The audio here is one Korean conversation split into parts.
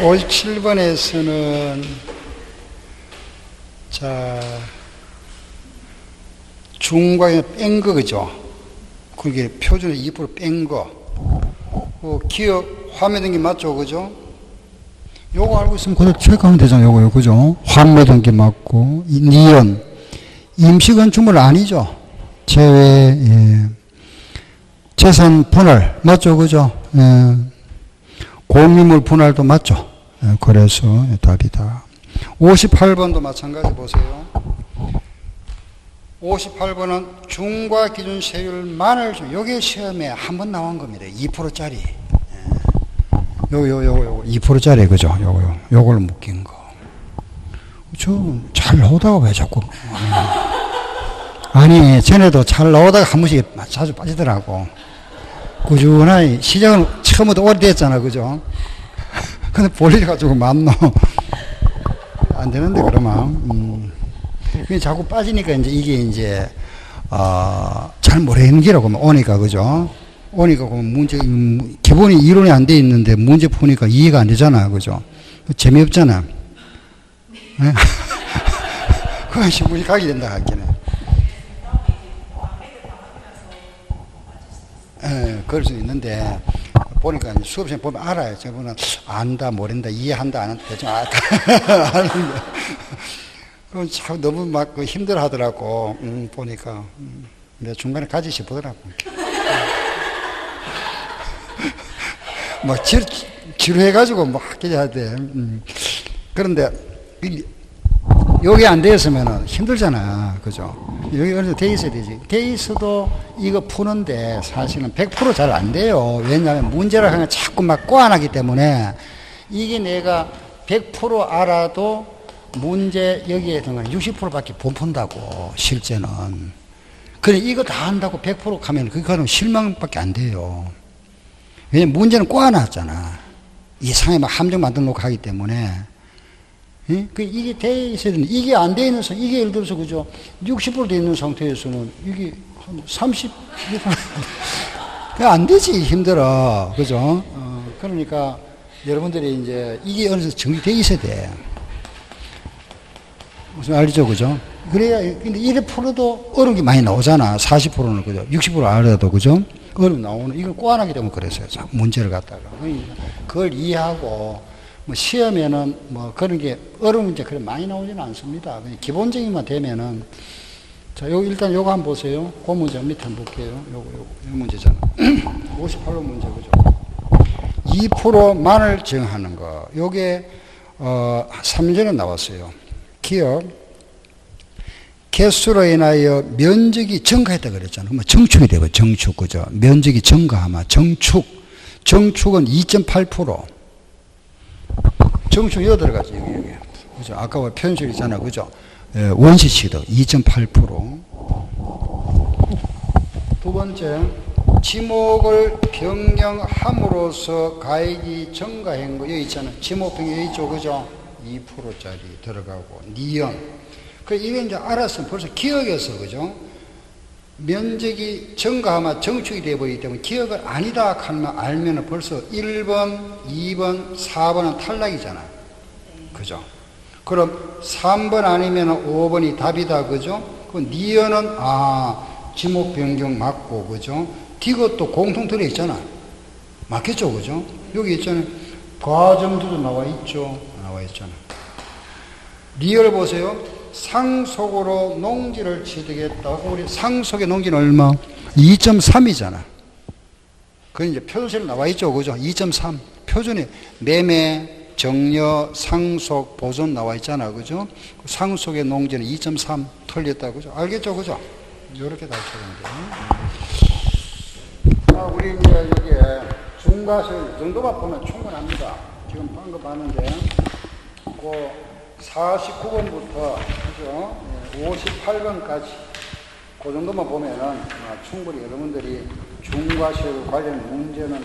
57번에서는 자 중과에 뺀 거 그죠? 그게 표준에 2% 뺀 거. 기억 화매등기 맞죠, 그죠? 요거 알고 있으면 그대로 체크하면 되잖아요, 요거요, 그죠? 화매등기 맞고 니은 임시건축물 아니죠? 제외. 예. 재산 분할 맞죠, 그죠? 예. 공유물 분할도 맞죠? 예. 그래서 답이다. 58번도 마찬가지 보세요. 58번은 중과 기준 세율만을 좀, 요게 시험에 한 번 나온 겁니다. 2%짜리. 요거 2%짜리, 그죠? 요걸 묶인 거. 잘 나오다가 왜 자꾸. 아니, 전에도 잘 나오다가 한 번씩 자주 빠지더라고. 꾸준하게, 시작은 처음부터 오래됐잖아, 그죠? 근데 볼일 가지고 맞노. 안 되는데, 그러면. 자꾸 빠지니까 이게 잘 모르는 기라고 오니까, 그죠? 오니까 문제, 기본이 이론이 안 돼 있는데 문제 푸니까 이해가 안 되잖아, 그죠? 재미없잖아. 네? 그건 신문이 가게 된다, 하기는. 예, 그럴 수 있는데, 보니까 수업 시간에 보면 알아요. 저분은 안다, 모른다, 이해한다, 안 한다, 대충 아는데. 그건 참 너무 막 힘들어 하더라고, 보니까. 내가 중간에 가지시 보더라고. 막 지루해가지고 막 해야 돼. 그런데, 여기 안 돼 있으면 힘들잖아. 그죠? 여기 어느 정도 돼 있어야 되지. 돼 있어도 이거 푸는데 사실은 100% 잘 안 돼요. 왜냐하면 문제를 하면 자꾸 막 꼬아나기 때문에 이게 내가 100% 알아도 문제 여기에 들어가면 60%밖에 못 푼다고, 실제는. 그래, 이거 다 한다고 100% 가면 그거는 실망밖에 안 돼요. 왜냐면 문제는 꼬아놨잖아. 이상하게 막 함정 만들어 놓고 하기 때문에. 예? 이게 돼 있어야 되는데, 이게 안 돼 있는 상태, 이게 예를 들어서, 그죠? 60% 돼 있는 상태에서는 이게 한 30%. 안 되지, 힘들어. 그죠? 그러니까 여러분들이 이제 이게 어느 정도 정리돼 있어야 돼. 무슨 알죠, 그죠? 그래야, 근데 1%도 어려운 게 많이 나오잖아. 40%는, 그죠? 60% 알아도, 그죠? 어려움 나오는, 이걸 꼬아나기 때문에 그랬어요. 문제를 갖다가. 그걸 이해하고, 뭐, 시험에는 뭐, 그런 게, 어려운 문제 그렇게 많이 나오지는 않습니다. 그냥 기본적인만 되면은, 자, 일단 요거 한번 보세요. 그 문제 밑에 한번 볼게요. 요거 문제잖아. 58번 문제, 그죠? 2%만을 정하는 거. 요게, 3문제는 나왔어요. 기억, 개수로 인하여 면적이 증가했다 그랬잖아. 그러면 정축이 되고, 정축, 그죠? 면적이 증가하면 정축은 2.8%. 정축 여기 들어가지, 여기. 그죠? 아까 표현식 있잖아, 그죠? 원시치도 2.8%. 두 번째, 지목을 변경함으로써 가액이 증가한 거, 여기 있잖아. 지목 변경 여기 있죠, 그죠? 2%짜리 들어가고, 니은. 이게 이제 알았으면 벌써 기억에서, 그죠? 면적이 증가하면 정축이 되어버리기 때문에 기억을 아니다 하면 알면 벌써 1번, 2번, 4번은 탈락이잖아. 그죠? 그럼 3번 아니면 5번이 답이다. 그죠? 그 니은은, 지목 변경 맞고, 그죠? 디귿도 공통 들어있잖아. 맞겠죠? 그죠? 여기 있잖아요. 과점도 나와 있죠? 나와 있잖아. 리얼 보세요. 상속으로 농지를 취득했다고. 우리 상속의 농지는 얼마? 2.3이잖아. 그 이제 표준세로 나와 있죠, 그죠? 2.3. 표준에 매매, 정려, 상속, 보존 나와 있잖아, 그죠? 상속의 농지는 2.3 틀렸다, 그죠? 알겠죠, 그죠? 이렇게 다 쳐야 돼요. 우리 이제 여기에 중과세율 이 정도만 보면 충분합니다. 지금 방금 봤는데, 49번부터, 그죠? 58번까지, 그 정도만 보면은, 충분히 여러분들이 중과세율 관련 문제는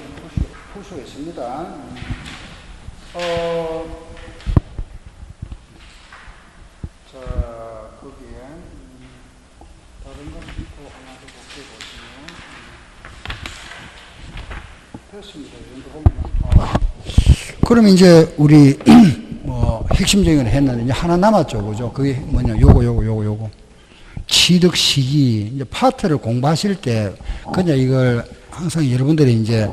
풀 수 있습니다. 자, 거기에, 다른 건 또 하나 더 볼게요. 됐습니다. 이 정도 보면. 그럼 이제 우리 뭐 핵심적인 걸 했는데 이제 하나 남았죠, 그죠? 그게 뭐냐? 요거. 취득 시기. 이제 파트를 공부하실 때 그냥 이걸 항상 여러분들이 이제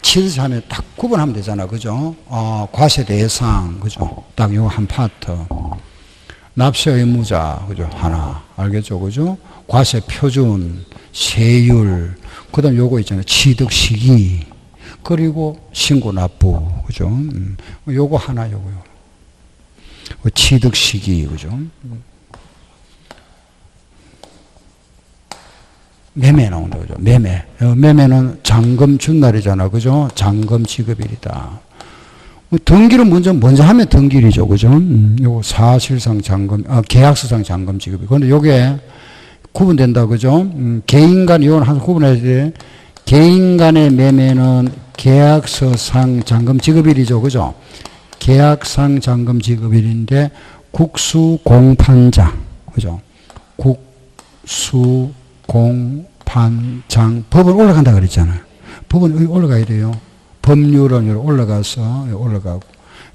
취득하면 딱 구분하면 되잖아, 그죠? 과세 대상, 그죠? 딱 요거 한 파트. 납세 의무자, 그죠? 하나. 알겠죠, 그죠? 과세 표준, 세율, 그 다음 요거 있잖아요. 취득 시기, 그리고 신고 납부, 그죠? 요거 하나, 요거요. 취득 시기, 그죠? 매매 나온다, 그죠? 매매. 매매는 잔금 준 날이잖아, 그죠? 잔금 지급일이다. 등기를 먼저 하면 등기일이죠, 그죠? 요거 사실상 잔금, 계약서상 잔금 지급이. 그런데 요게 구분된다, 그죠? 개인 간, 이건 항상 구분해야 돼. 개인 간의 매매는 계약서상 잔금 지급일이죠, 그죠? 계약상 잔금 지급일인데, 국수공판장, 그죠? 국수공판장. 법은 올라간다 그랬잖아요. 법은 여기 올라가야 돼요. 법률은 여기 올라가서 여기 올라가고.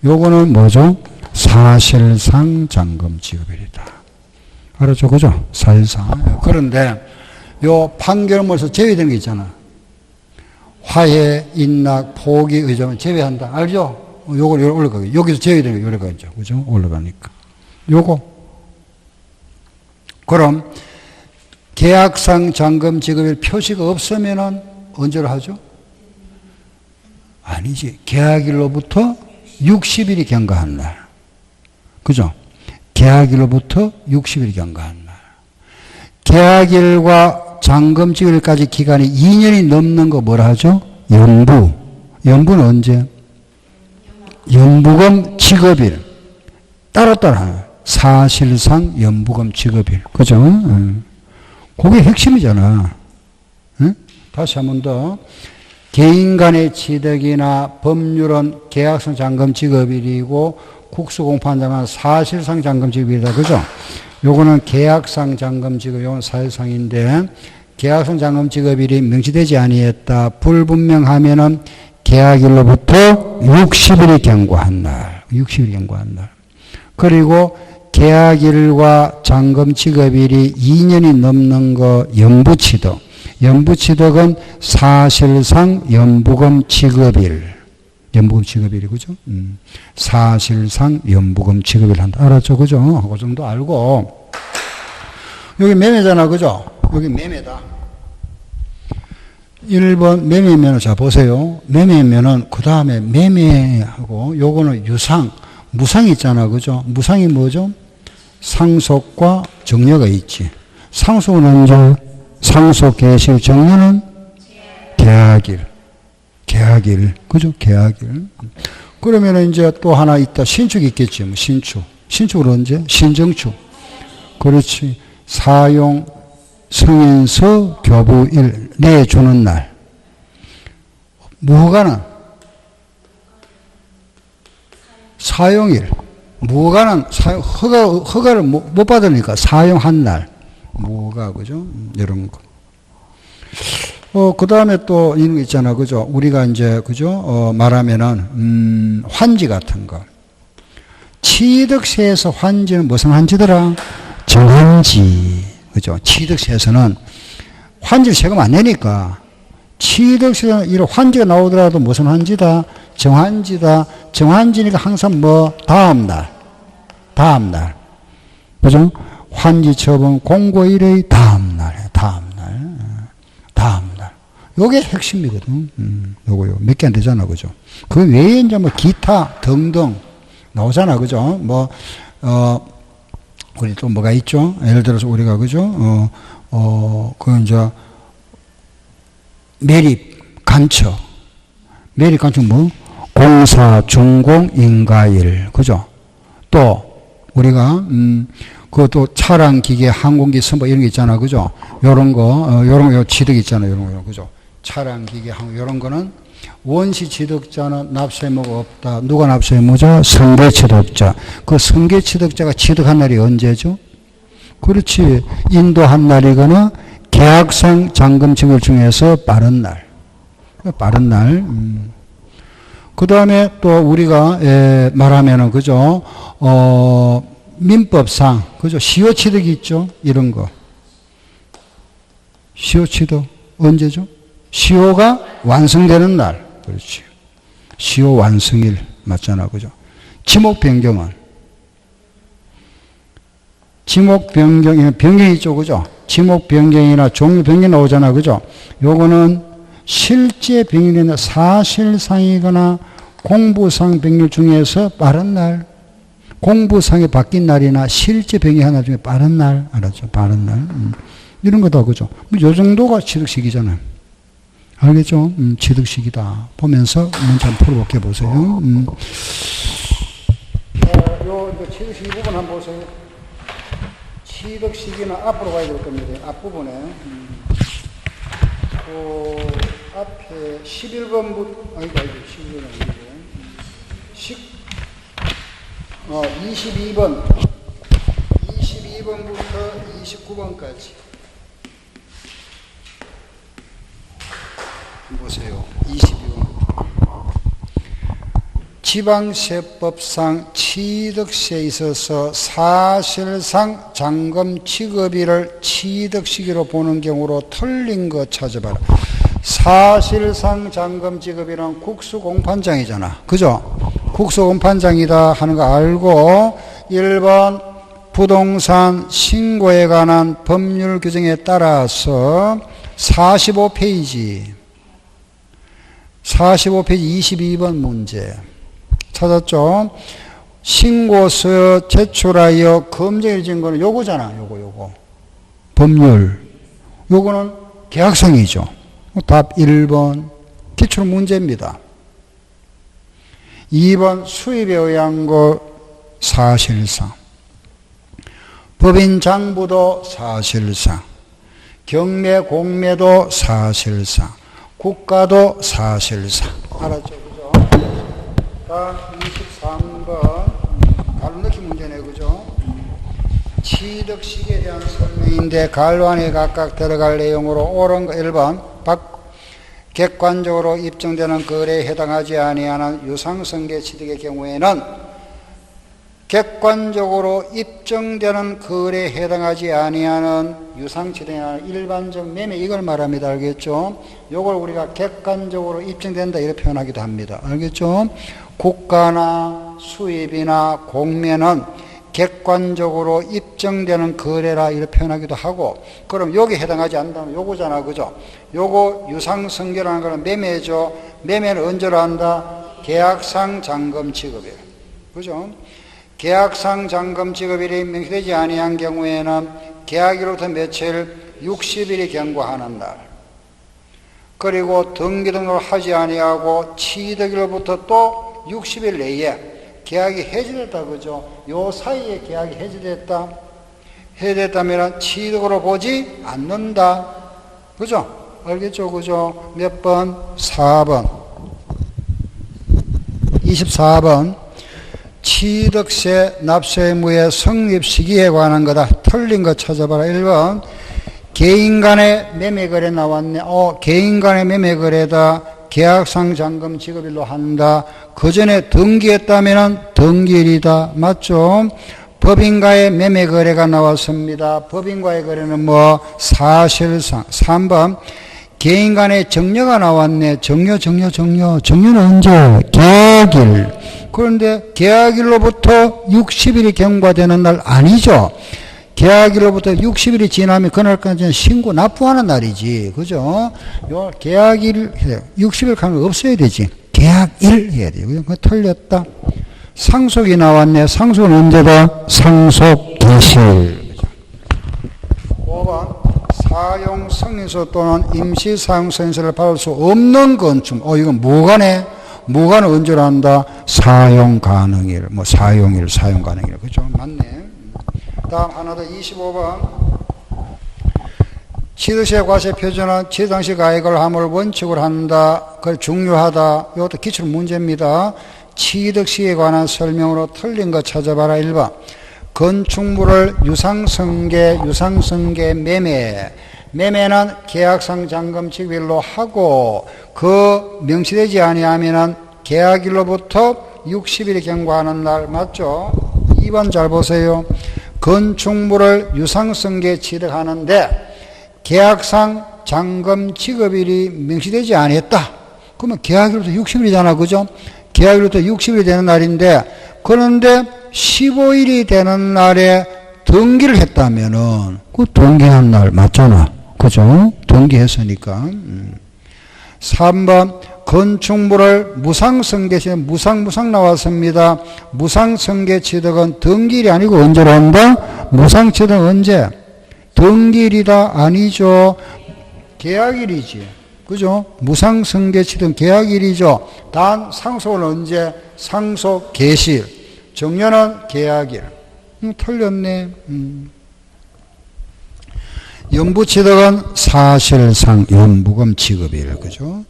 요거는 뭐죠? 사실상 잔금 지급일이다. 알았죠? 그죠? 사실상. 그런데 요 판결문에서 제외되는 게 있잖아. 화해, 인락, 포기, 의정은 제외한다. 알죠? 요걸 여기 올라가고. 여기서 제외되는 게 올라가죠. 그죠? 올라가니까. 요거. 그럼 계약상 잔금 지급일 표시가 없으면은 언제로 하죠? 아니지. 계약일로부터 60일이 경과한 날. 그죠? 계약일로부터 60일이 경과한 날. 계약일과 잔금 지급일까지 기간이 2년이 넘는 거 뭐라 하죠? 연부. 연부는 언제? 연부금 지급일. 따로따로 하는 사실상 연부금 지급일. 그죠? 그게 핵심이잖아. 응? 다시 한 번 더. 개인 간의 취득이나 법률은 계약상 잔금 지급일이고 국수공판장은 사실상 잔금 지급일이다. 그죠? 요거는 계약상 잔금 지급, 요건 사실상인데 계약상 잔금 지급일이 명시되지 아니했다. 불분명하면은 계약일로부터 60일이 경과한 날. 60일이 경과한 날. 그리고 계약일과 잔금 지급일이 2년이 넘는 거 연부취득. 연부취득은 사실상 연부금 지급일. 연부금 지급일이, 그죠? 사실상 연부금 지급일 한다. 알았죠? 그죠? 그 정도 알고. 여기 매매잖아. 그죠? 여기 매매다. 1번 매매면은, 자, 보세요. 매매면은, 그 다음에 매매하고, 요거는 유상, 무상이 있잖아. 그죠? 무상이 뭐죠? 상속과 정려가 있지. 상속은 언제? 상속 개시, 정려는 계약일. 계약일. 그죠? 계약일. 그러면 이제 또 하나 있다. 신축이 있겠지. 뭐 신축. 신축은 언제? 신정축. 그렇지. 사용 승인서 교부일 내주는 날. 무허가는 사용일. 무허가는 허가를 못 받으니까 사용한 날. 무허가, 그죠? 이런 거. 그 다음에 또 이런 거 있잖아. 그죠? 우리가 이제, 그죠? 말하면은, 환지 같은 거. 취득세에서 환지는 무슨 환지더라? 정환지. 그죠? 취득세에서는 환지를 세금 안 내니까 취득세는 이런 환지가 나오더라도 무슨 환지다? 정환지다. 정환지니까 항상 뭐, 다음날. 그죠? 환지 처분 공고일의 다음날. 요게 핵심이거든. 요거요. 몇 개 안 되잖아. 그죠? 그 외에 이제 뭐 기타 등등 나오잖아. 그죠? 뭐, 우리 또 뭐가 있죠? 예를 들어서 우리가, 그죠? 그 이제 매립, 간척. 매립, 간척 뭐? 공사, 준공, 인가일. 그죠? 또, 우리가, 그것도 차량, 기계, 항공기, 선박 이런 게 있잖아. 그죠? 요런 거, 요런 거, 취득 있잖아. 요런 거, 그죠? 차량, 기계, 항공, 요런 거는 원시 취득자는 납세 의무가 없다. 누가 납세 의무자? 승계 취득자. 그 승계 취득자가 취득한 날이 언제죠? 그렇지. 인도한 날이거나 계약상 잔금 지급 중에서 빠른 날. 빠른 날. 그 다음에 또 우리가 말하면은 그죠? 민법상 그죠? 시효취득이 있죠? 이런 거. 시효취득 언제죠? 시효가 완성되는 날. 그렇지. 시효 완성일 맞잖아. 그죠? 지목 변경은 지목 변경이 변경이 있죠. 그죠? 지목 변경이나 종류 변경 나오잖아. 그죠? 요거는 실제 변경이나 사실상이거나 공부상 변경 중에서 빠른 날, 공부상이 바뀐 날이나 실제 변경한 날 중에 빠른 날, 알았죠? 빠른 날. 이런 거다. 그죠? 요 정도가 취득식이잖아요. 알겠죠? 취득식이다. 보면서 문제 한번 풀어볼게 보세요. 요 취득식 이 부분 한번 보세요. 취득식이는 앞으로 가야 될 겁니다. 앞부분에. 그 앞에 11번부터, 아이고, 11번 아니고, 22번부터 29번까지. 보세요. 22번. 지방세법상 취득세에 있어서 사실상 잔금 취급일을 취득시기로 보는 경우로 틀린 거 찾아봐라. 사실상 잔금 취급일은 국수공판장이잖아. 그죠? 국수공판장이다 하는 거 알고 1번 부동산 신고에 관한 법률 규정에 따라서 45페이지 22번 문제 찾았죠? 신고서 제출하여 검증의 증거는 요거잖아. 요거. 법률. 요거는 계약성이죠. 답 1번. 기출 문제입니다. 2번 수입에 의한 거 사실상. 법인 장부도 사실상. 경매 공매도 사실상. 국가도 사실상. 알았죠? 그죠? 다음 23번. 갈로 넣기 문제네. 그죠? 취득식에 대한 설명인데 갈로 안에 각각 들어갈 내용으로 옳은 거 1번. 객관적으로 입증되는 거래에 해당하지 아니하는 유상승계 취득의 경우에는 객관적으로 입증되는 거래에 해당하지 아니하는 유상취득이나 일반적 매매 이걸 말합니다. 알겠죠? 요걸 우리가 객관적으로 입증된다 이렇게 표현하기도 합니다. 알겠죠? 국가나 수입이나 공매는 객관적으로 입증되는 거래라 이렇게 표현하기도 하고 그럼 여기 해당하지 않는다면 요거잖아. 그죠? 요거 유상승계라는 거는 매매죠. 매매는 언제로 한다? 계약상 잔금 지급일. 그죠? 계약상 잔금 지급일이 명시되지 아니한 경우에는 계약일로부터 며칠 60일이 경과하는 날. 그리고 등기 등록을 하지 아니하고 취득일로부터 또 60일 내에 계약이 해지됐다. 그죠? 요 사이에 계약이 해지됐다. 해지됐다면 취득으로 보지 않는다. 그죠? 알겠죠? 그죠? 몇 번? 4번. 24번. 취득세 납세 의무의 성립 시기에 관한 거다. 틀린 거 찾아봐라. 1번. 개인 간의 매매 거래 나왔네. 개인 간의 매매 거래다. 계약상 잔금 지급일로 한다. 그 전에 등기했다면 등기일이다. 맞죠? 법인과의 매매 거래가 나왔습니다. 법인과의 거래는 뭐? 사실상. 3번. 개인 간의 정려가 나왔네. 정려는 언제? 계약일. 그런데 계약일로부터 60일이 경과되는 날 아니죠? 계약일로부터 60일이 지나면 그날까지는 신고 납부하는 날이지. 그죠? 요 계약일, 60일 가면 없어야 되지. 계약일 해야 돼요. 그거 틀렸다. 상속이 나왔네. 상속은 언제다? 상속 개시일. 5번. 사용 승인서 또는 임시 사용 승인서를 받을 수 없는 건축. 이건 뭐가네? 뭐가는 언제로 한다? 사용 가능일. 사용일, 사용 가능일. 그죠? 맞네. 다음 하나 더 25번. 취득세 과세 표준은 취득 당시 가액을 함을 원칙으로 한다. 그걸 중요하다. 이것도 기출 문제입니다. 취득 시에 관한 설명으로 틀린 거 찾아봐라. 1번. 건축물을 유상승계 매매. 매매는 계약상 잔금 지급일로 하고 그 명시되지 아니하면은 계약일로부터 60일이 경과하는 날 맞죠? 2번 잘 보세요. 건축물을 유상승계 취득하는데 계약상 잔금 지급일이 명시되지 않았다. 그러면 계약일로부터 60일이잖아. 그죠? 계약일로부터 60일이 되는 날인데 그런데 15일이 되는 날에 등기를 했다면은 그 등기한 날 맞잖아. 그죠? 등기했으니까. 3번 건축물을 무상승계 취득, 무상 나왔습니다. 무상승계 취득은 등기일이 아니고 언제로 한다? 무상취득은 언제? 등기일이다? 아니죠. 계약일이지. 그죠? 무상승계 취득은 계약일이죠. 단 상속은 언제? 상속 개시일. 정년은 계약일. 틀렸네. 연부취득은 사실상 연부금 지급일. 그죠?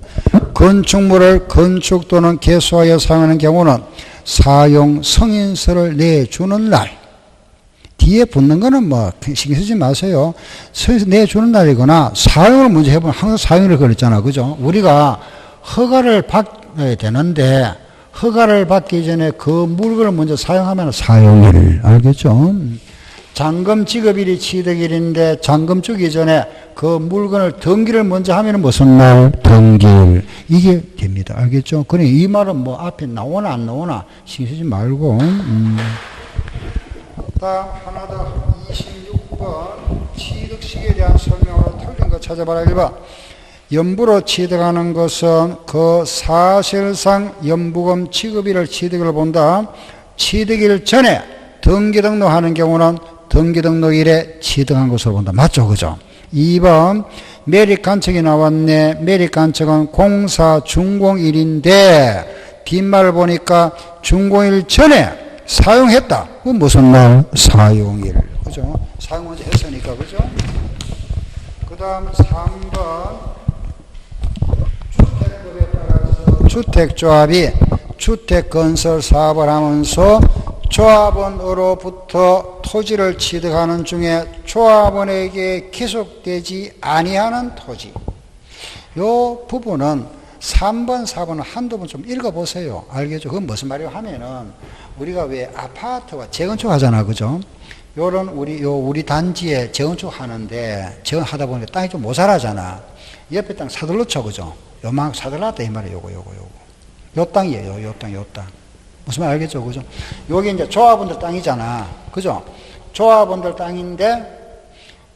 건축물을 건축 또는 개수하여 사용하는 경우는 사용 승인서를 내주는 날. 뒤에 붙는 거는 뭐 신경 쓰지 마세요. 승인서 내주는 날이거나 사용을 먼저 해보면 항상 사용을 그랬잖아. 그죠? 우리가 허가를 받아야 되는데 허가를 받기 전에 그 물건을 먼저 사용하면 사용일. 알겠죠? 잔금 지급일이 취득일인데 잔금 주기 전에 그 물건을 등기를 먼저 하면 무슨 날? 등기일. 이게 됩니다. 알겠죠? 그러니 이 말은 뭐 앞에 나오나 안 나오나 신경 쓰지 말고. 다음 하나 더 26번 취득시기에 대한 설명으로 틀린 거 찾아봐라. 1번 연부로 취득하는 것은 그 사실상 연부금 지급일을 취득을 본다. 취득일 전에 등기 등록하는 경우는 등기 등록일에 취득한 것으로 본다. 맞죠? 그죠? 2번 매립간척이 나왔네. 매립간척은 공사 준공일인데 뒷말을 보니까 준공일 전에 사용했다. 그 무슨 날? 사용일. 그죠? 사용 먼저 했으니까. 그죠? 그 다음 3번 주택법에 따라서 주택조합이 주택건설 사업을 하면서 조합원으로부터 토지를 취득하는 중에 조합원에게 기속되지 아니하는 토지. 요 부분은 3번, 4번은 한두 번 좀 읽어보세요. 알겠죠? 그건 무슨 말이에요 하면은 우리가 왜 아파트와 재건축 하잖아. 그죠? 요런 우리 단지에 재건축 하는데 재건하다 보니까 땅이 좀 모자라잖아. 옆에 땅 사들로 쳐. 그죠? 요만 사들랐다 이 말이에요. 요거. 요 땅이에요. 요 땅. 무슨 말 알겠죠? 그죠? 여기 이제 조합원들 땅이잖아. 그죠? 조합원들 땅인데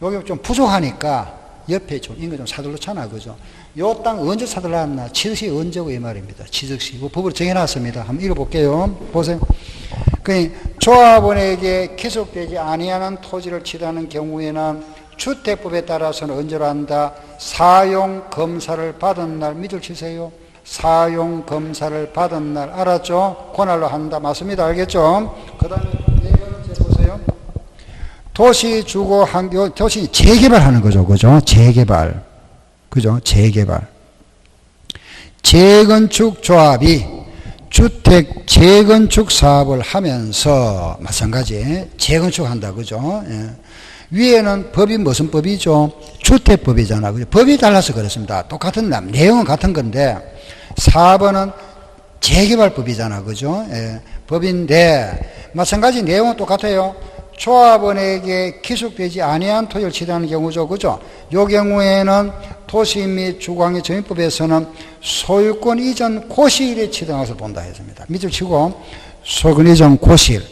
여기 좀 부족하니까 옆에 좀 인거 좀 사들놓잖아. 그죠? 요 땅 언제 사들놨나? 취득시 언제고 이 말입니다. 취득시. 이거 법으로 정해놨습니다. 한번 읽어볼게요. 보세요. 그 조합원에게 기속되지 아니하는 토지를 취득하는 경우에는 주택법에 따라서는 언제로 한다? 사용 검사를 받은 날. 밑줄 치세요. 사용 검사를 받은 날. 알았죠? 그날로 한다. 맞습니다. 알겠죠? 그 다음에 네 번째 보세요. 도시 주거 환경, 도시 재개발하는 거죠. 그죠? 재개발. 그죠? 재개발. 재건축 조합이 주택 재건축 사업을 하면서 마찬가지 재건축한다. 그죠? 예. 위에는 법이 무슨 법이죠? 주택법이잖아. 그죠? 법이 달라서 그렇습니다. 똑같은 내용은 같은 건데 4번은 재개발법이잖아. 그죠? 예, 법인데 마찬가지 내용은 똑같아요. 조합원에게 기속되지 아니한 토지를 취득하는 경우죠. 그죠? 이 경우에는 도시 및 주거환경 정비법에서는 소유권 이전 고시일에 취득한 것을 본다 했습니다. 밑줄 치고 소유권 이전 고시일.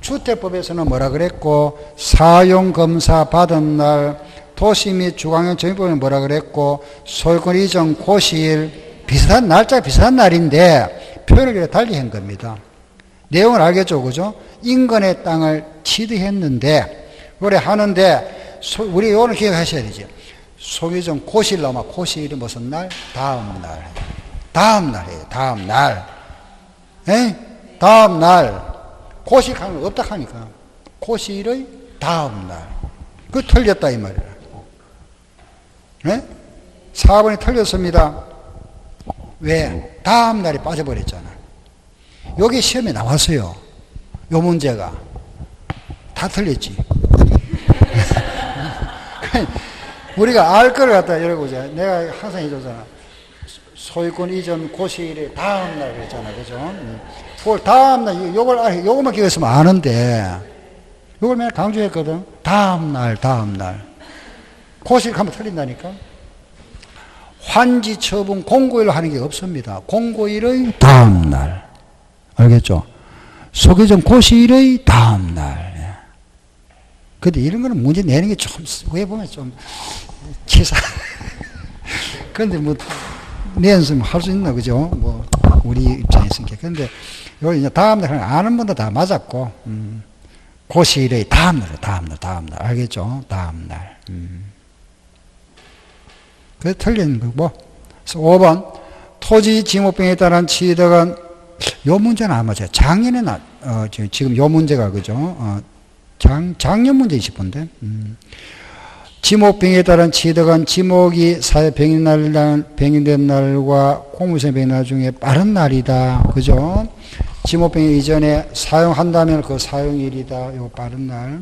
주택법에서는 뭐라 그랬고 사용검사 받은 날, 도시 및 주거환경 정비법에는 뭐라 그랬고 소유권 이전 고시일. 비슷한 날짜 비슷한 날인데 표현을 달리 한 겁니다. 내용을 알겠죠? 그죠? 인근의 땅을 취득했는데 그래 하는데 우리 요거는 기억하셔야 되지. 소유전 고시일 나오면 고시일이 무슨 날? 다음 날이에요. 다음 날. 에? 다음 날. 고시일 하는 거 없다 하니까 고시일의 다음 날. 그 틀렸다 이 말이야. 에? 4번이 틀렸습니다. 왜? 다음 날에 빠져버렸잖아. 여기 시험에 나왔어요. 요 문제가. 다 틀렸지. 우리가 알 거를 갖다 이러고자. 내가 항상 해줬잖아. 소유권 이전 고시일의 다음날 그랬잖아. 그죠? 그걸 다음날, 요것만 기억했으면 아는데, 요걸 맨날 강조했거든. 다음날. 고시일 하면 틀린다니까. 환지 처분 공고일로 하는 게 없습니다. 공고일의 다음날. 알겠죠? 소개전 고시일의 다음날. 근데 이런 거는 문제 내는 게 좀, 왜 보면 좀, 치사. 근데 뭐, 내연습 할 수 있나, 그죠? 뭐, 우리 입장에서니까. 근데, 여기 이제 다음날, 아는 분도 다 맞았고, 고시일의 다음날. 알겠죠? 다음날. 그래서 틀린 거고. 5번. 토지 지목병에 따른 취득은, 요 문제는 안 맞아요. 작년에 지금 요 문제가, 그죠? 작년 문제 20번인데. 지목병에 따른 취득은 지목이 사회 병인된 날과 공무생 병인 날 중에 빠른 날이다. 그죠? 지목병 이전에 사용한다면 그 사용일이다. 요 빠른 날.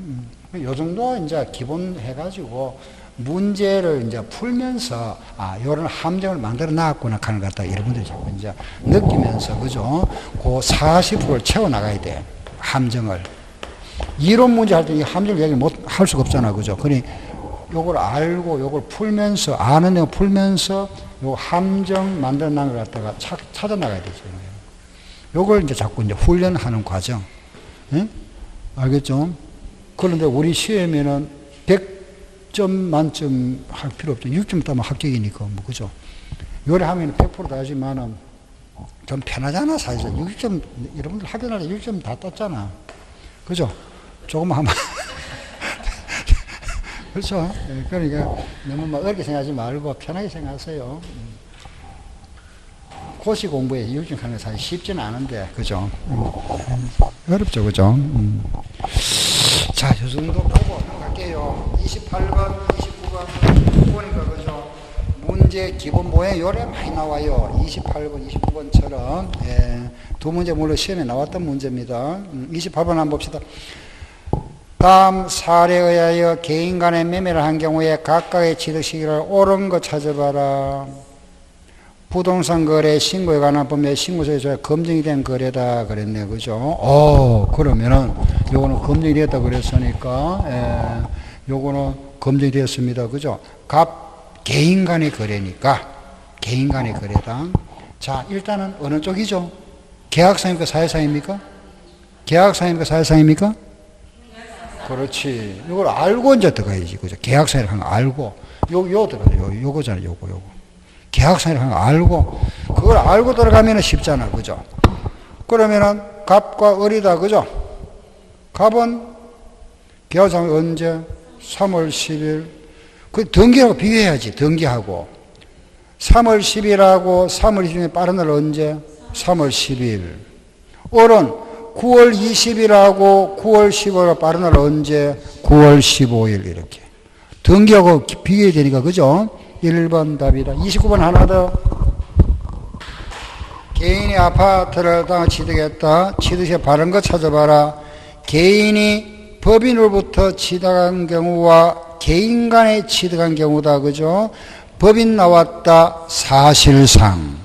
요 정도 이제 기본 해가지고 문제를 이제 풀면서 요런 함정을 만들어 놨구나 하는 것 같다. 여러분들이 자꾸 이제 느끼면서, 그죠? 그 40%를 채워 나가야 돼. 함정을. 이론 문제 할 때 이 함정을 얘기 못 할 수가 없잖아. 그죠? 그러니 요걸 알고 요걸 풀면서 아는 내용 풀면서 요 함정 만들어 놓은 걸 갖다가 찾아 나가야 되죠. 요걸 이제 자꾸 이제 훈련하는 과정. 예? 알겠죠? 그런데 우리 시험에는 100점 만점 할 필요 없죠. 6점 따면 합격이니까 뭐 그죠? 요리하면 100% 다지만은 좀 편하잖아 사실. 6점 여러분들 학교날에 6점 다 땄잖아. 그죠? 조금만 하면 그렇죠. 그러니까 너무 막 어렵게 생각하지 말고 편하게 생각하세요. 고시 공부에 유증하는 게 사실 쉽지는 않은데, 그죠? 어렵죠, 그죠? 자, 요 정도 보고 넘어갈게요. 28번, 29번 보니까, 그죠? 문제 기본 모양 요래 많이 나와요. 28번, 29번처럼. 예, 두 문제 물론 시험에 나왔던 문제입니다. 28번 한번 봅시다. 다음 사례에 의하여 개인 간의 매매를 한 경우에 각각의 취득 시기를 옳은 거 찾아봐라. 부동산 거래 신고에 관한 법률 신고서에서 검증이 된 거래다 그랬네. 그죠? 그러면은 요거는 검증이 됐다 그랬으니까 요거는 검증이 되었습니다. 그죠? 개인 간의 거래니까 개인 간의 거래다. 자, 일단은 어느 쪽이죠? 계약상입니까? 사회상입니까? 계약상입니까? 사회상입니까? 그렇지. 이걸 알고 이제 들어가야지. 그죠? 계약상이라고 하는 거 알고. 요 들어가요. 요거잖아요. 요거. 계약상이라고 하는 거 알고. 그걸 알고 들어가면 쉽잖아. 그죠? 그러면은, 갑과 을이다. 그죠? 갑은 계약상이 언제? 3월 10일. 그 등기하고 비교해야지. 등기하고. 3월 10일하고 3월 20일 빠른 날 언제? 3월 10일. 을은 9월 20일하고 9월 15일 빠른 날 언제? 9월 15일 이렇게. 등기하고 비교해야 되니까 그죠? 1번 답이다. 29번 하나 더. 개인이 아파트를 땅을 취득했다. 취득시에 바른 거 찾아봐라. 개인이 법인으로부터 취득한 경우와 개인 간에 취득한 경우다. 그죠? 법인 나왔다. 사실상.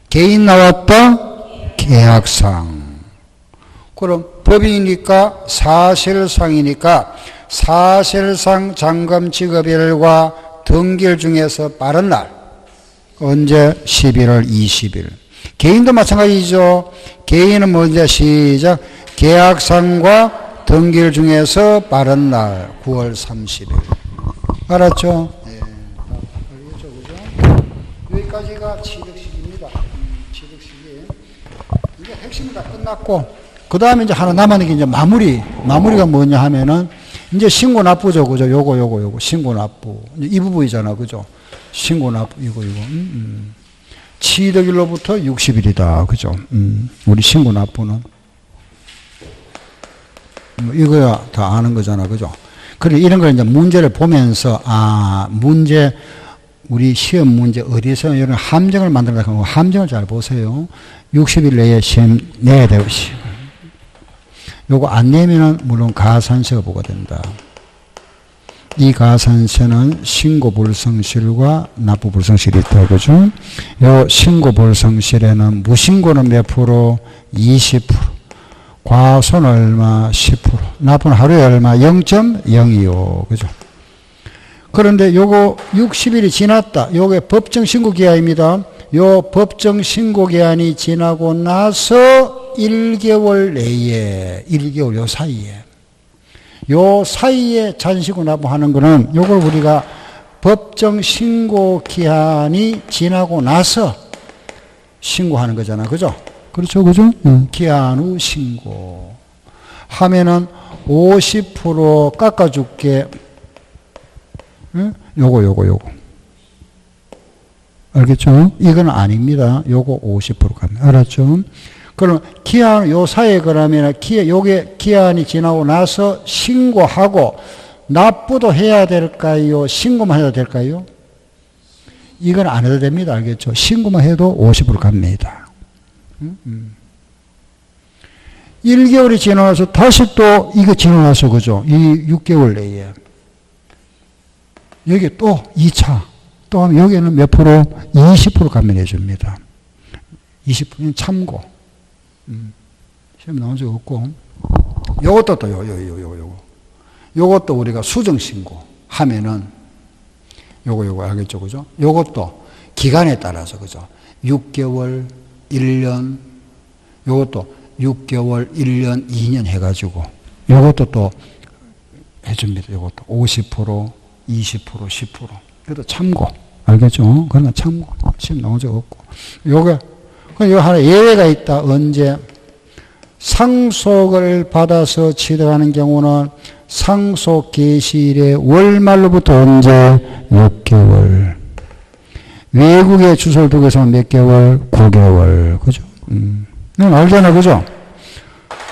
개인 나왔다. 계약상. 그럼 법이니까 사실상이니까 사실상 잔금 지급일과 등기일 중에서 빠른 날 언제? 11월 20일. 개인도 마찬가지죠. 개인은 먼저 시작. 계약상과 등기일 중에서 빠른 날 9월 30일. 알았죠? 네. 알겠죠, 그죠? 여기까지가 취득식입니다. 취득식이 이제 핵심이 다 끝났고. 그 다음에 이제 하나 남았는 게 이제 마무리가 뭐냐 하면은, 이제 신고 납부죠. 그죠? 요거. 신고 납부. 이 부분이잖아. 그죠? 신고 납부, 이거. 취득일로부터 60일이다. 그죠? 우리 신고 납부는. 이거야 다 아는 거잖아. 그죠? 그래, 이런 걸 이제 문제를 보면서, 우리 시험 문제 어디서 이런 함정을 만들어서 함정을 잘 보세요. 60일 내에 시험 내야 되고, 요거 안 내면은 물론 가산세가 부과된다. 이 가산세는 신고불성실과 납부불성실이 있다. 그죠? 요 신고불성실에는 무신고는 몇 프로? 20%. 과손 얼마? 10%. 납부는 하루에 얼마? 0.025. 그죠? 그런데 요거 60일이 지났다. 요게 법정 신고 기한입니다. 요 법정 신고 기한이 지나고 나서 1개월 내에, 1개월 요 사이에 잔신고 납부하는 거는 요걸 우리가 법정 신고 기한이 지나고 나서 신고하는 거잖아. 그죠? 그렇죠. 그죠? 기한 후 신고. 하면은 50% 깎아줄게. 응? 요거. 알겠죠? 이건 아닙니다. 요거 50% 갑니다. 알았죠? 그럼 기한, 요 사이에 그러면, 요게 기한이 지나고 나서 신고하고, 납부도 해야 될까요? 신고만 해도 될까요? 이건 안 해도 됩니다. 알겠죠? 신고만 해도 50% 갑니다. 1개월이 지나서 다시 또 이거 지나서, 그죠? 이 6개월 내에. 여기 또 2차. 또 하면 여기는 몇 프로? 20% 감면해 줍니다. 20%는 참고. 시험 나온 적 없고. 요것도 또 요것도 우리가 수정신고 하면은 요거 알겠죠? 그죠? 요것도 기간에 따라서, 그죠? 6개월, 1년, 요것도 6개월, 1년, 2년 해가지고 요것도 또 해줍니다. 요것도 50%, 20%, 10%. 그래도 참고. 알겠죠? 그러나 참고. 시험 나온 적 없고. 요거 하나 예외가 있다. 언제? 상속을 받아서 취득하는 경우는 상속 개시일에 월말로부터 언제? 6개월. 외국에 주소를 두고 있으면 몇 개월? 9개월. 그죠? 이건 알잖아. 그죠?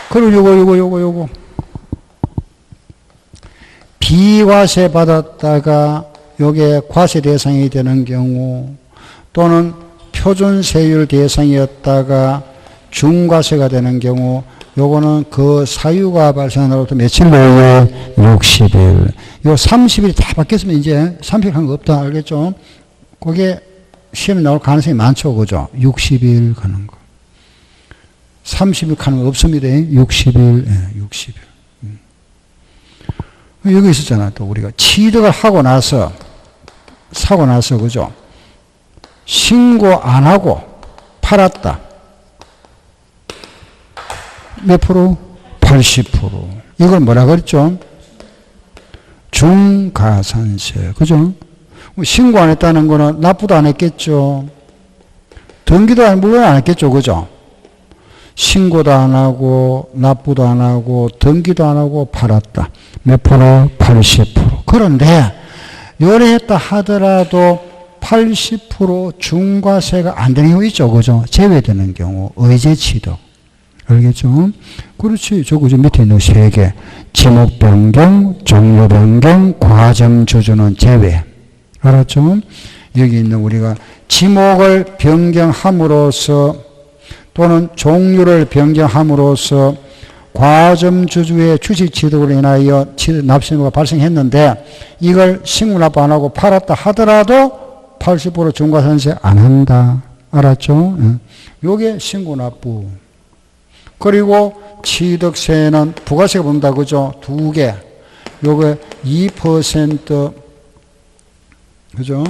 그리고 요거. 비과세 받았다가 요게 과세 대상이 되는 경우 또는 표준세율 대상이었다가 중과세가 되는 경우 요거는 그 사유가 발생한 날로부터 며칠 내에 60일. 요 30일이 다 바뀌었으면 이제 30일 한 거 없다. 알겠죠? 그게 시험에 나올 가능성이 많죠. 그죠? 60일 가는 거. 30일 가는 거 없습니다. 60일. 예, 60일. 여기 있었잖아. 또 우리가 취득을 하고 나서 사고 나서, 그죠? 신고 안 하고 팔았다. 몇 프로? 80%. 이걸 뭐라 그랬죠? 중가산세. 그죠? 신고 안 했다는 거는 납부도 안 했겠죠. 등기도 물론 안 했겠죠. 그죠? 신고도 안 하고, 납부도 안 하고, 등기도 안 하고 팔았다. 몇 프로? 80%. 그런데, 요래했다 하더라도 80% 중과세가 안 되는 경우 있죠. 그죠? 제외되는 경우, 의제 취득. 알겠죠? 그렇지. 그죠? 밑에 있는 3개. 지목 변경, 종료 변경, 과점 주주는 제외. 알았죠? 여기 있는 우리가 지목을 변경함으로써 또는 종류를 변경함으로써 과점주주의 주식 취득으로 인하여 납세의무가 발생했는데 이걸 신고납부 안 하고 팔았다 하더라도 80% 중과산세 안 한다. 알았죠? 요게 신고납부. 그리고 취득세는 부가세가 본다. 그죠? 2개. 요게 2% 그죠?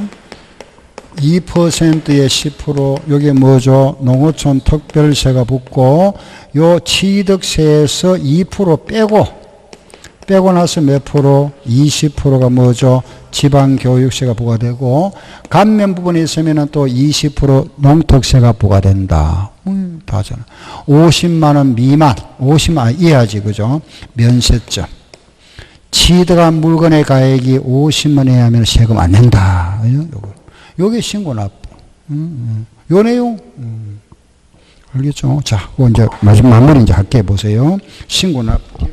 2%의 10% 요게 뭐죠? 농어촌 특별세가 붙고 요 취득세에서 2% 빼고 나서 몇 프로? 20%가 뭐죠? 지방교육세가 부과되고 감면 부분에 있으면 또 20% 농특세가 부과된다. 다잖아. 50만 원 미만, 50만 원 이하지, 그죠? 면세점. 취득한 물건의 가액이 50만 원에 하면 세금 안 낸다. 요게 신고납부. 요 내용. 알겠죠? 자, 그거 이제 마무리 이제 할게 보세요. 신고납부.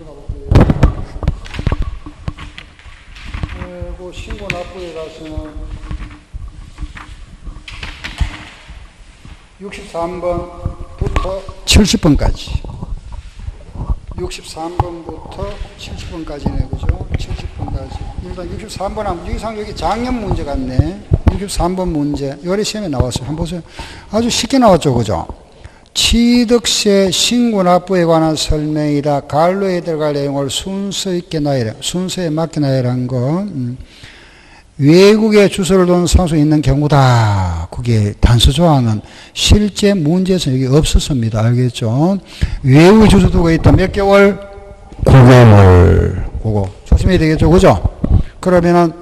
신고납부에 가서는 63번부터 70번까지. 63번부터 70번까지네, 그죠? 70번. 일단 63번 한번, 여기 작년 문제 같네. 63번 문제. 요리 시험에 나왔어요. 한번 보세요. 아주 쉽게 나왔죠. 그죠? 취득세 신고납부에 관한 설명이다. 갈로에 들어갈 내용을 순서 있게 나열해. 순서에 맞게 나열한 거. 외국에 주소를 둔 상속이 있는 경우다. 그게 단서 조항은 실제 문제에서 여기 없었습니다. 알겠죠? 외국에 주소 두고 있다. 몇 개월? 9개월. 그거 조심해야 되겠죠. 그죠? 그러면은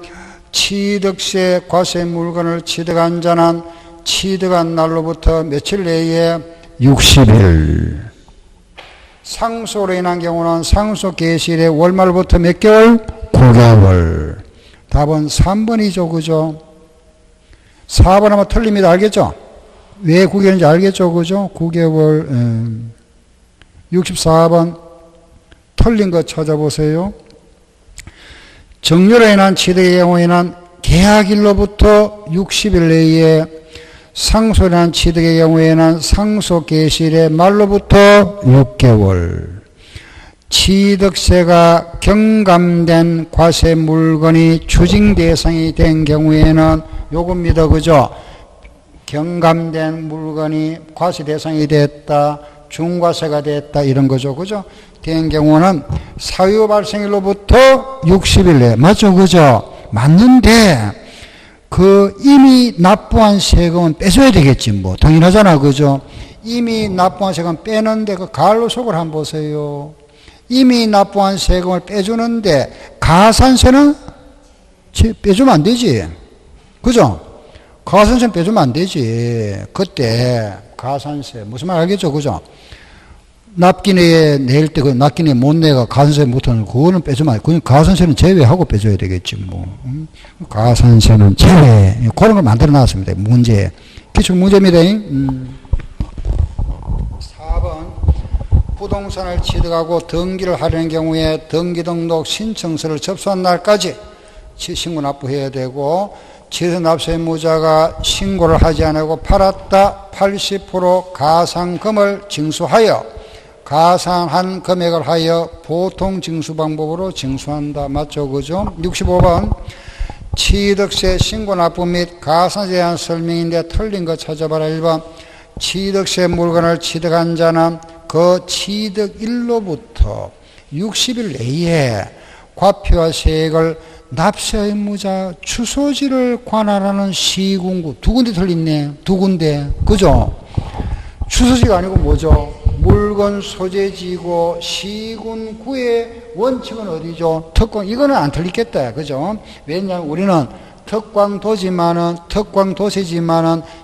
취득세 과세 물건을 취득한 자는 취득한 날로부터 며칠 내에 60일. 상속으로 인한 경우는 상속 개시일의 월말부터 몇 개월? 9개월. 답은 3번이죠. 그죠? 4번 하면 틀립니다. 알겠죠? 왜 9개월인지 알겠죠? 그죠? 9개월. 64번 틀린 거 찾아보세요. 정료로 인한 취득의 경우에는 계약일로부터 60일 내에, 상속으로 인한 취득의 경우에는 상속 개시일의 말로부터 6개월. 취득세가 경감된 과세 물건이 추징 대상이 된 경우에는 요겁니다. 그죠? 경감된 물건이 과세 대상이 됐다, 중과세가 됐다, 이런 거죠. 그죠? 된 경우는 사유 발생일로부터 60일 내에. 맞죠? 그죠? 맞는데, 이미 납부한 세금은 빼줘야 되겠지, 뭐. 당연하잖아. 그죠? 이미 납부한 세금 빼는데 그 가로 속을 한번 보세요. 이미 납부한 세금을 빼주는데 가산세는 빼주면 안 되지. 그죠? 가산세는 빼주면 안 되지. 그때 가산세 무슨 말 알겠죠? 그죠? 납기내에 낼 때 그 납기내 못 내가 가산세 못하는 그거는 빼주면 안 돼. 그건 가산세는 제외하고 빼줘야 되겠지 뭐. 가산세는 제외. 그런 걸 만들어 놨습니다. 문제. 기출 문제입니다. 4번. 부동산을 취득하고 등기를 하려는 경우에 등기등록 신청서를 접수한 날까지 신고 납부해야 되고, 취득 납세 의무자가 신고를 하지 않고 팔았다 80% 가산금을 징수하여 가산한 금액을 하여 보통 징수 방법으로 징수한다. 맞죠? 그죠? 65번 취득세 신고 납부 및 가산세에 대한 설명인데 틀린 거 찾아봐라. 1번 취득세 물건을 취득한 자는 그 취득일로부터 60일 내에 과표와 세액을 납세 의무자 주소지를 관할하는 시군구. 두 군데 틀렸네. 두 군데. 그죠? 주소지가 아니고 뭐죠? 물건 소재지고 시군구의 원칙은 어디죠? 특광. 이거는 안 틀리겠다. 그죠? 왜냐하면 우리는 특광도시지만은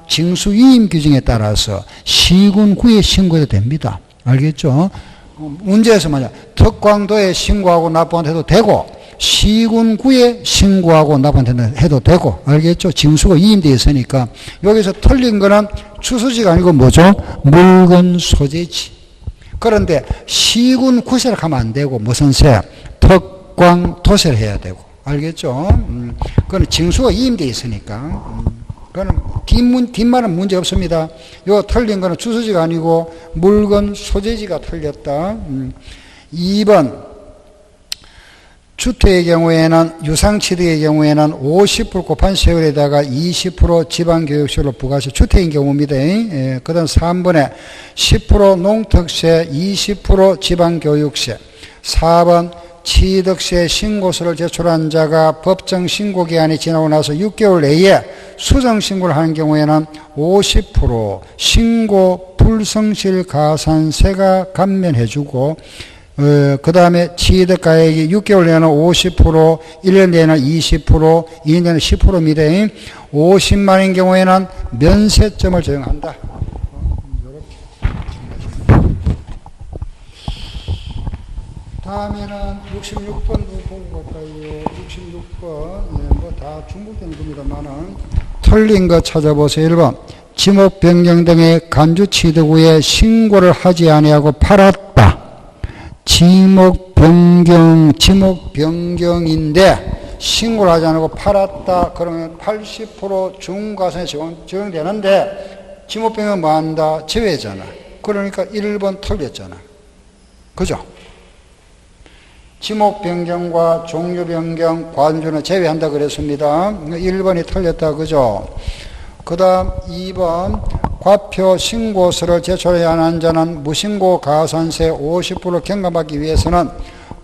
징수위임 규정에 따라서 시군구에 신고해도 됩니다. 알겠죠? 문제에서 만약 특광도에 신고하고 납부한테 해도 되고, 시군구에 신고하고 납부한테 해도 되고, 알겠죠? 징수가 위임되어 있으니까. 여기서 틀린 거는 주소지가 아니고 뭐죠? 물건 소재지. 그런데 시군구세를 하면 안 되고, 무슨 세? 특광도세를 해야 되고. 알겠죠? 그건 징수가 위임되어 있으니까. 그거는 뒷말은 문제 없습니다. 요 틀린 거는 주소지가 아니고 물건 소재지가 틀렸다. 2번 주택의 경우에는, 유상취득의 경우에는 50% 곱한 세율에다가 20% 지방교육세로 부과세. 주택인 경우입니다. 예, 그 다음 3번에 10% 농특세, 20% 지방교육세. 4번 취득세 신고서를 제출한 자가 법정 신고 기한이 지나고 나서 6개월 내에 수정 신고를 하는 경우에는 50% 신고 불성실 가산세가 감면해주고, 그 다음에 취득가액이 6개월 내에는 50%, 1년 내에는 20%, 2년 내에는 10%입니다. 50만인 경우에는 면세점을 적용한다. 다음에는 66번도 보고 갈까요? 66번. 뭐 다 중복되는 겁니다만은. 틀린 거 찾아보세요. 1번. 지목 변경 등의 간주 취득 후에 신고를 하지 아니하고 팔았다. 지목 변경인데 신고를 하지 않고 팔았다. 그러면 80% 중과세에 적용되는데, 지목 변경은 뭐 한다? 제외잖아. 그러니까 1번 틀렸잖아. 그죠? 지목 변경과 종류 변경, 관주는 제외한다 그랬습니다. 1번이 틀렸다 그죠? 그 다음 2번 과표 신고서를 제출해야 하는 자는 무신고 가산세 50% 경감받기 위해서는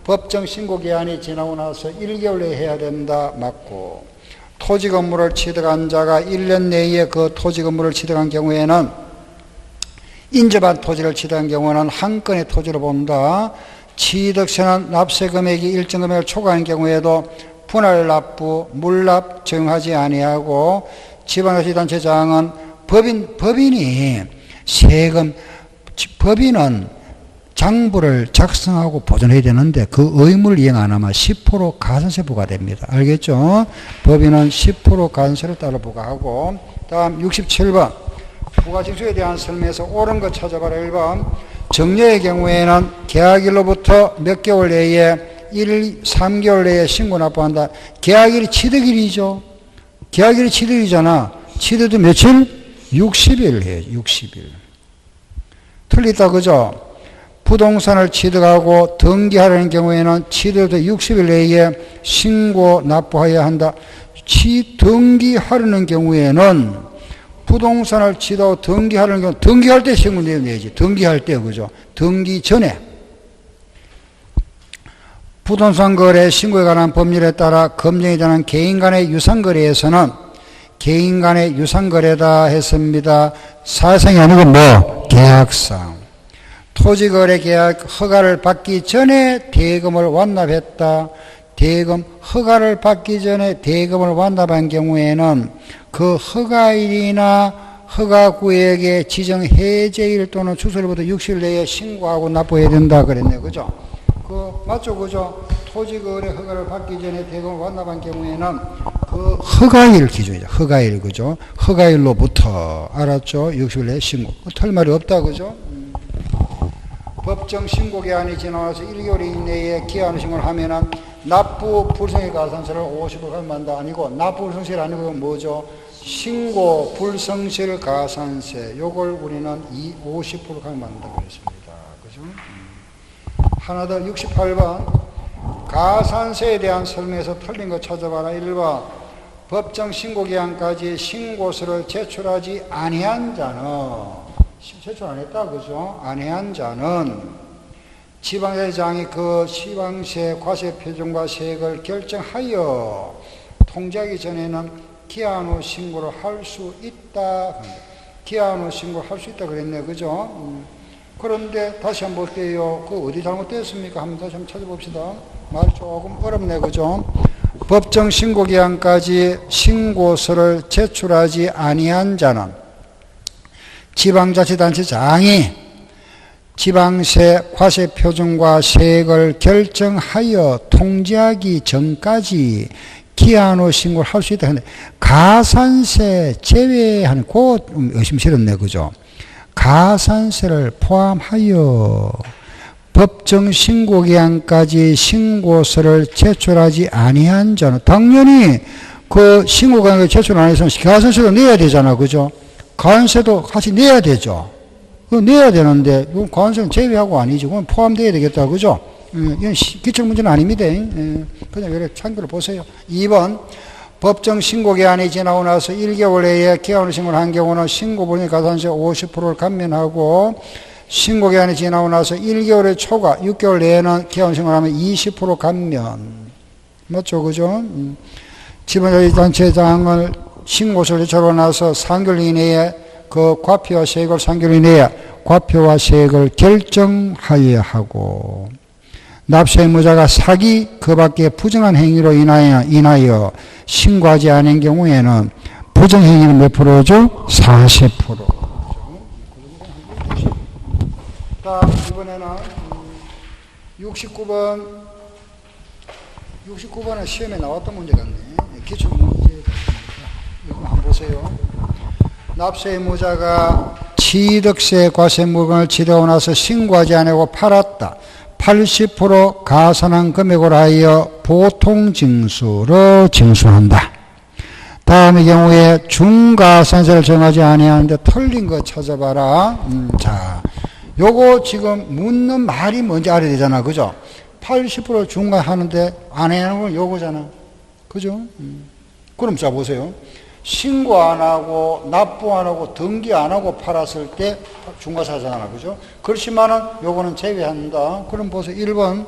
법정 신고 기한이 지나고 나서 1개월 내에 해야 된다. 맞고, 토지 건물을 취득한 자가 1년 내에 그 토지 건물을 취득한 경우에는, 인접한 토지를 취득한 경우는 한 건의 토지로 본다. 취득세는 납세 금액이 일정 금액을 초과한 경우에도 분할 납부, 물납 적용하지 아니하고, 지방자치단체장은 법인이 세금, 법인은 장부를 작성하고 보존해야 되는데 그 의무를 이행 안 하면 10% 가산세 부과됩니다. 알겠죠? 법인은 10% 가산세를 따로 부과하고, 다음 67번 부가징수에 대한 설명에서 옳은 거 찾아봐라. 1번 정려의 경우에는 계약일로부터 몇 개월 내에 3개월 내에 신고 납부한다. 계약일이 취득일이죠. 계약일이 취득이잖아. 취득도 며칠? 60일 해야지. 60일. 틀리다 그죠? 부동산을 취득하고 등기하려는 경우에는 취득도 60일 내에 신고 납부해야 한다. 등기하려는 경우에는 부동산을 취득하고 등기하려는 경우, 등기할 때 신고 내야지. 등기할 때 그죠? 등기 전에. 부동산 거래 신고에 관한 법률에 따라 검증이 되는 개인 간의 유상 거래에서는 개인 간의 유상 거래다 했습니다. 사실상이 아니고 뭐? 계약상. 토지거래 계약 허가를 받기 전에 대금을 완납했다. 대금 허가를 받기 전에 대금을 완납한 경우에는 그 허가일이나 허가구역의 지정 해제일 또는 추수일부터 60일 내에 신고하고 납부해야 된다 그랬네. 그죠? 맞죠? 그죠? 토지거래 허가를 받기 전에 대금을 완납한 경우에는 그 허가일 기준이죠. 허가일. 그죠? 허가일로부터. 알았죠? 60일 내에 신고. 털 말이 없다. 그죠? 법정 신고 기한이 지나서 1개월 이내에 기한 신고를 하면은 납부 불성실 가산세를 50% 감면한다. 아니고 납부 불성실 아니고 뭐죠? 신고 불성실 가산세. 요걸 우리는 50% 감면한다 그랬습니다. 그죠? 하나 더 68번 가산세에 대한 설명에서 틀린 거 찾아봐라. 1번 법정 신고 기한까지 신고서를 제출하지 아니한 자는, 제출 안 했다 그죠? 아니한 자는 지방자치장이 그 지방세 과세 표준과 세액을 결정하여 통지하기 전에는 기한 후 신고를 할 수 있다. 기한 후 신고를 할 수 있다 그랬네. 그죠? 그런데 다시 한번 볼게요. 그 어디 잘못됐습니까? 한번 다시 한번 찾아봅시다. 말 조금 어렵네. 그죠? 법정 신고 기한까지 신고서를 제출하지 아니한 자는 지방자치단체장이 지방세 과세 표준과 세액을 결정하여 통지하기 전까지 기한 후 신고를 할 수 있다. 근데 가산세 제외하는, 그 의심스럽네. 그죠? 가산세를 포함하여 법정 신고 기한까지 신고서를 제출하지 아니한 자는, 당연히 그 신고 기한까지 제출 안 해서 가산세도 내야 되잖아. 그죠? 가산세도 같이 내야 되죠. 내야 되는데, 가산세는 제외하고 아니지. 그건 포함되어야 되겠다. 그죠? 이건 기출 문제는 아닙니다. 그냥 이렇게 참고를 보세요. 2번, 법정 신고 기한이 지나고 나서 1개월 내에 기한으로 신고를 한 경우는 신고분의 가산세 50%를 감면하고, 신고 기한이 지나고 나서 1개월의 초과, 6개월 내에는 기한으로 신고를 하면 20% 감면. 맞죠? 그죠? 지방자치단체장을 신고서를 제출하고 나서 3개월 이내에 그 과표와 세액을 3개월 이내에 과표와 세액을 결정하여야 하고, 납세 의무자가 사기 그 밖에 부정한 행위로 인하여 신고하지 않은 경우에는 부정행위는 몇 프로죠? 40%. 자, 이번에는 69번은 시험에 나왔던 문제 같네. 기출 문제. 이거 한번 보세요. 납세 의무자가 취득세 과세 물건을 취득하고 나서 신고하지 않고 팔았다. 80% 가산한 금액으로 하여 보통징수로 징수한다. 다음의 경우에 중가산세를 정하지 아니하는데 틀린 거 찾아봐라. 자, 요거 지금 묻는 말이 뭔지 알아야 되잖아. 그죠? 80% 중과하는데 안 해는 건 요거잖아. 그죠? 그럼 자 보세요. 신고 안 하고 납부 안 하고 등기 안 하고 팔았을 때 중과사잖아. 그죠? 그렇지만은 요거는 제외한다. 그럼 보세요. 1번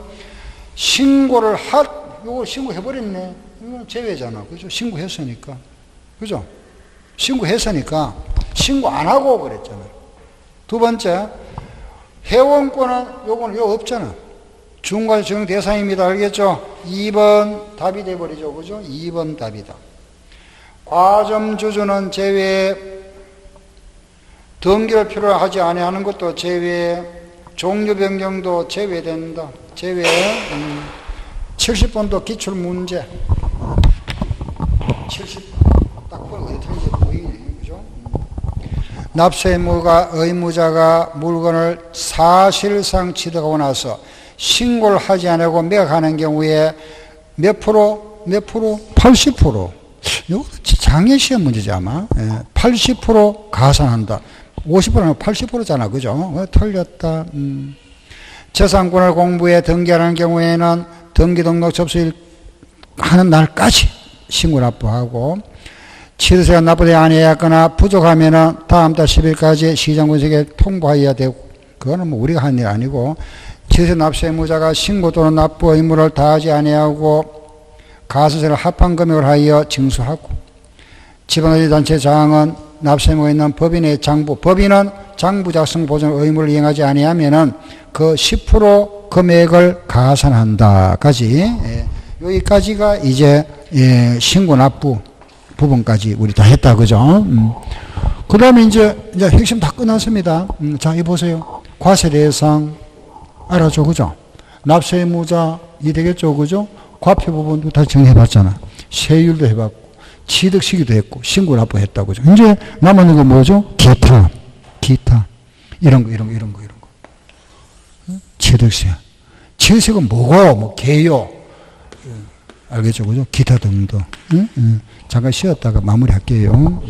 요걸 신고해버렸네. 이건 제외잖아. 그죠? 신고했으니까. 그죠? 신고했으니까 신고 안 하고 그랬잖아. 두 번째, 회원권은 요거는 요 없잖아. 중과 정 대상입니다. 알겠죠? 2번 답이 돼버리죠. 그죠? 2번 답이다. 과점주주는 제외, 등기를 필요로 하지 아니하는 것도 제외, 종류 변경도 제외된다. 제외. 70번도 기출문제. 70번. 딱 보면 어디 틀린지 보이네. 그죠? 의무자가 물건을 사실상 취득하고 나서 신고를 하지 않고 매각하는 경우에 몇 프로? 80%. 이거 장애시험 문제지 아마. 80% 가산한다. 50%는 80%잖아. 그죠? 틀렸다. 재산권을 공부에 등기하는 경우에는 등기등록 접수일 하는 날까지 신고 납부하고, 취득세가 납부되지 아니했거나 부족하면은 다음 달 10일까지 시장군에게 통보해야 되고, 그거는 뭐 우리가 한 일 아니고, 취득세 납세 의무자가 신고 또는 납부 의무를 다하지 아니하고 가소세를 합한 금액을 하여 징수하고, 지방자치단체 장은 납세 의무가 있는 법인의 장부, 법인은 장부 작성 보존 의무를 이행하지 아니하면은 그 10% 금액을 가산한다까지. 여기까지가 이제 신고 납부 부분까지 우리 다 했다. 그죠? 그 다음에 이제 핵심 다 끝났습니다. 자, 이 보세요. 과세 대상 알아죠. 그죠? 납세 의무자 이 되겠죠. 그죠? 과표 부분도 다 정해봤잖아. 세율도 해봤고, 취득 시기도 했고, 신고 납부했다고. 그죠? 이제 남았는 건 뭐죠? 기타. 이런 거. 취득세. 취득세가 뭐고, 뭐, 개요. 알겠죠. 그죠? 기타 등등. 잠깐 쉬었다가 마무리 할게요.